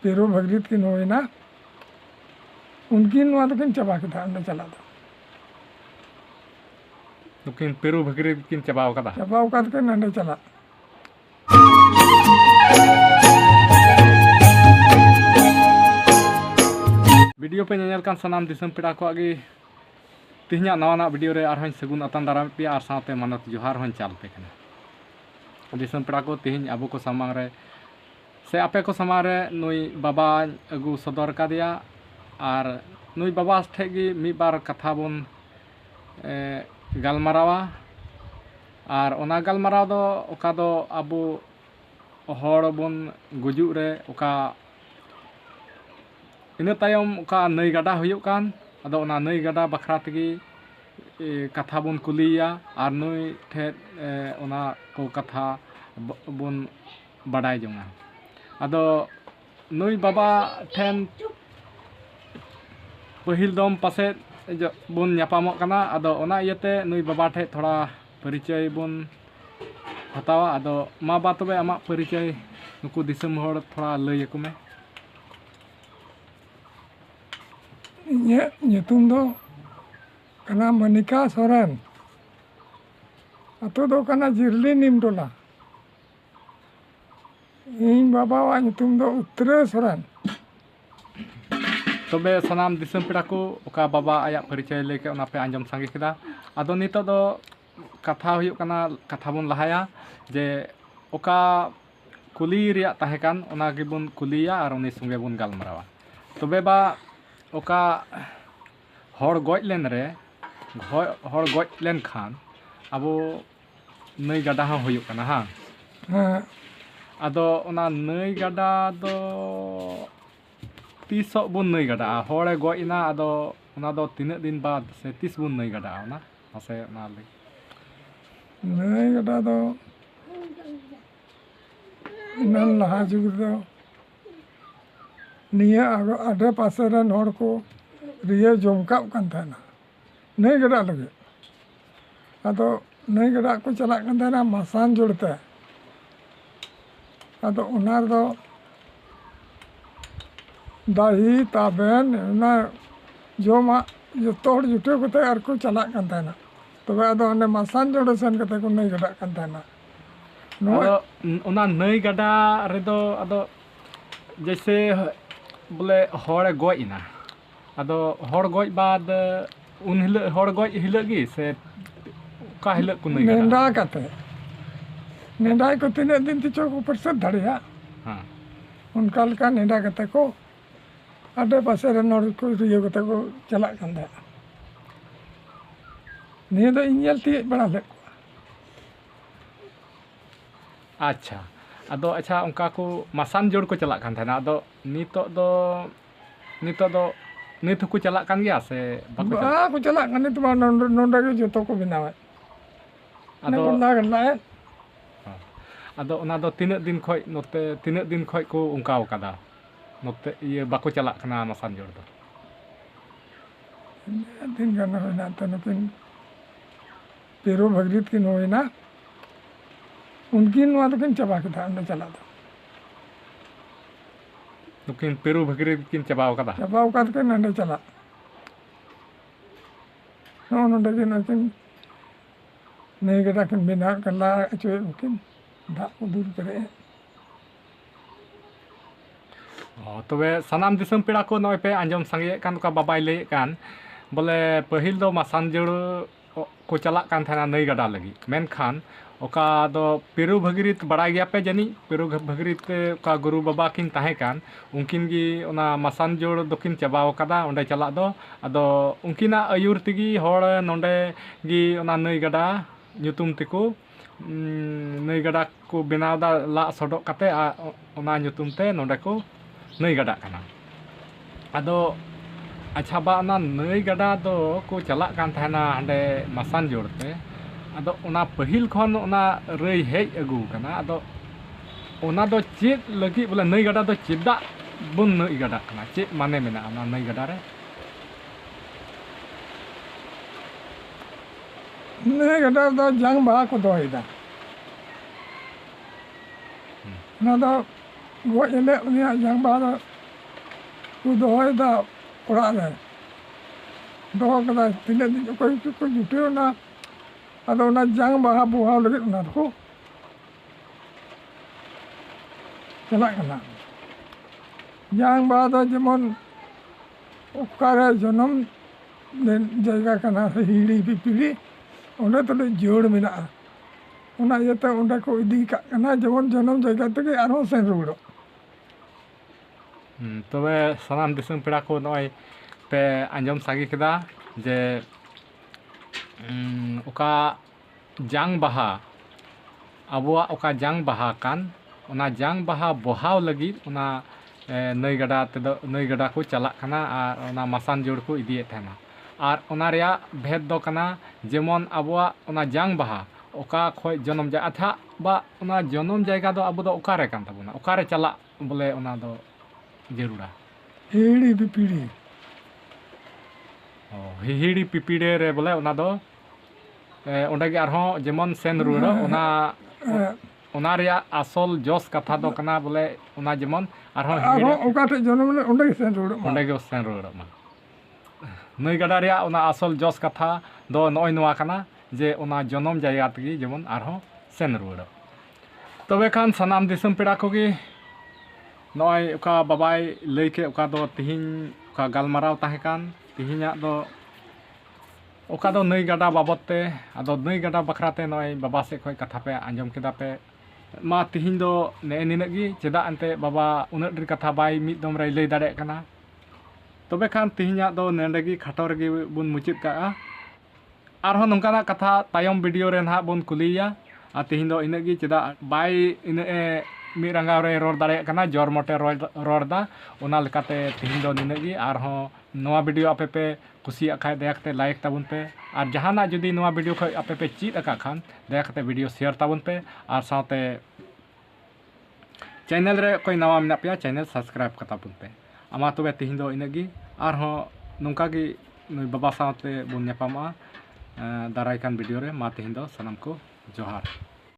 Peru भगरीत किन होना उनकिन दोकिन चाबा किदा अंदर चला दो नुकिन पेरू भगरीत किन चाबाव कदा किन अंदर चला वीडियो पे नेल कान सनाम दिसम पेड़ा को आगे तिहना नवाना वीडियो रे आर सगुन अतन दाराम पे और साथे मानत जोहार हन चाल पे कना दिसम पेड़ा को तिहिन अबो को सामांग रे से आपे को सामांग रे नुई बाबा अगु सदर का दिया और नुई बाबा ठे गी मी बार कथा बन गालमारावा और ओना गालमाराव दो ओका दो अबो हड़ बन गुजुग रे ओका इन तायम ओका नई गड़ा हुयुग कान अदो ओना नई गड़ा बखरा तगी कथा बन कुलिया और नुई ठे ओना को कथा बन बड़ाई जोंगा अदो नुई बाबा ठेन पहिल दम पासे बन न्यापामो कना अदो ओना इयते नुई बाबा ठे थोड़ा परिचय बन हतावा अदो मा बा तबे आमा परिचय नुकु दिसम हड़ थोड़ा लय को में nyutum do kana Manika Soren atau do kana Jirli Nimdola इन बाबा वा nyutum do Utre Soren तबे सनाम दिसम पेड़ा को ओका बाबा आया परिचय लेके ओना पे आंजम संगे केदा अदो नितो दो कथा हुयुग कना कथा बन लहाया जे ओका कुली रिया ताहे कान ओना गिबन कुलिया और उनी संगे बन गालमारावा तबे बा ओका हड़ गज लेन रे हड़ गज लेन खान अबो नई गड़ा हाँ हुयुग कना हाँ अदो ओना नई गड़ा दो तीस बन नई गड़ा हड़े गज इना अदो ओना दो तीन दिन बाद से 30 बन नई गड़ा ओना मासे ओना ले नई गड़ा दो इनन लहा जुग दो निया आधे पासे रन हड़ को रिया जमका कान थाना नई गड़ा लगे अदो नई गड़ा को चला कान थाना मसान जोड़ते अदो ओना दो दाही ताबेन ना जोमा जो जुटे कते और को चला कान थाना तबे अदो ओने मसान जोड़े सन कते को नई गड़ा कान थाना अदो ओना नई गड़ा रेदो अदो जैसे बोले हड़ गज इना अदो हड़ गज बाद उन हिल हड़ गज हिलगी से का हिल को नई नेंडा कते नेंडा को तीन दिन तिचो को परसत धड़िया हां उनका लका नेंडा कते को आधे पासे रन हड़ को रिया कते को चला कान दा ने दो इनल ती बड़ा ले अच्छा अदो अच्छा उनका को मसान जोड़ को चला कान थाना अदो नितो दो नित को चला कान गया से बा को चला कान तुमा नोंडा के जोतो को बनावे अदो ना अदो ओना दो तीन दिन खय नोते तीन दिन खय को उनका कदा नोते ये बाको चला काना मसान जोड़ दो दिन गन होना तनकिन पेरू भगरीत किन होना उनकिन दोकिन चाबा किदा अंदर चला दो नुकिन पेरू भगरीत किन चाबाव कदा किन अंदर चला नोंडे किन नई गड़ा किन बिना कला अचोय उनकिन दा को दूर करे तबे सनाम दिसम पेड़ा को नय पे आंजम संगे कान का बाबाई ले कान बोले पहिल दो मसान जोड़ को चला कान थाना नई गड़ा लगी मेनखान ओका दो पेरू भगरीत बड़ा गया पे जानी पेरू भगरीत का गुरु बाबा किन ताहे कान उनकिन गी ओना मसान जोड़ दोकिन चाबाव कदा ओंडे चला दो अदो उनकिना आयुर तिगी हड़ नोंडे गी ओना नई गड़ा nyutum तिको नई गड़ा को बनाव दा ला सडक कते ओना nyutum ते नोंडे को नई गड़ा कना अदो अच्छा बा ओना नई गड़ा दो को चला कान थाना हांडे मसान जोड़ते अदो ओना पहिल खन ओना रई हेज अगु कना अदो ओना दो चेत लगी बोले नई गड़ा दो चेदा बन नई गड़ा कना चेत माने मेना ओना नई गड़ा रे नई गड़ा दो जंग बा को दोइदा ना दो गो एले उनिया जंग बा दो को दोहदा ओड़ा रे दोह कदा तिना दिन को जुटे ना अदो ना जांग बाहा बुहा लगे ना को चला कना जांग बाहा दो जेमन ओकारे जन्म जगह कना हिड़ी पिपिड़ी ओंडे तले जोड़ मेना ओना इयाते ओंडे को इदी का कना जेमन जन्म जगह तके आरो सेन रुड़ो तबे सानाम दिसम पेड़ा को नय पे आंजम सागी केदा जे ओका जांग बाहा अबुआ ओका जांग बाहा कान ओना जांग बाहा बहाव लगी ओना नई गड़ा तेदो नई गड़ा को चला कना और ओना मसान जोड़ को इदिए थाना और ओना रिया भेद दो कना जेमन अबुआ ओना जांग बाहा ओका खोय जन्म जाय अथा बा ओना जन्म जायगा दो अबु दो ओकारे कान ताबुना ओकारे चला बोले ओना दो जरूरा हिड़ी पिपिड़ी हिहिड़ी पिपिड़े रे बोले ओना दो ओंडे गे आरहों जेमन सेन रुड़ा ओना रिया आसल जोस कथा दो कना बोले ओना जेमन आरहों ओकाटे जन्म ने ओंडे सेन रुड़ो ओंडे गे सेन रुड़ा मा नई गड़ा रिया ओना आसल जोस कथा दो नय नोआ कना जे ओना जन्म जायगा तगी जेमन आरहों सेन रुड़ा तबे खान सनाम दिसम पेड़ा कोगे नय ओका बाबाई लई के ओका दो तिहिन ओका गालमाराव ताहे कान तिहिना दो ओका दो नई गड़ा बाबते आदो नई गड़ा बखराते नय बाबा से खोय कथा पे आंजम केदा पे मा तिहिन दो ने निनगी चेदा अंते बाबा उना ढेर कथा बाई मिद दम रे लई दाड़े काना तबे खान तिहिना दो नेंडेगी खाटो रेगी बुन मुचित काआ आरहों नोंकाना कथा तायम वीडियो रे ना बुन कुलिया आ तिहिन दो इनगी चेदा बाई इन मी रंगाव रे रोड दाड़े काना जोर मोटे रोडदा ओना लेकाते तिहिन दो निनगी आरहों नवा वीडियो आपे पे कुसी खाए दया करते लाइक ताबुन पे और जहाना जुदी नवा वीडियो खो आपे पे चीज अका खान दया करते वीडियो शेयर ताबुन पे और साथे चैनल रे कोई नवा मेना पे चैनल सब्सक्राइब कताबुन पे आमा तबे तिहिन दो इनगी आरहों नोंका गी बाबा साथे बुन नेपामा दाराय कान वीडियो रे मा तिहिन दो सनम को जोहार।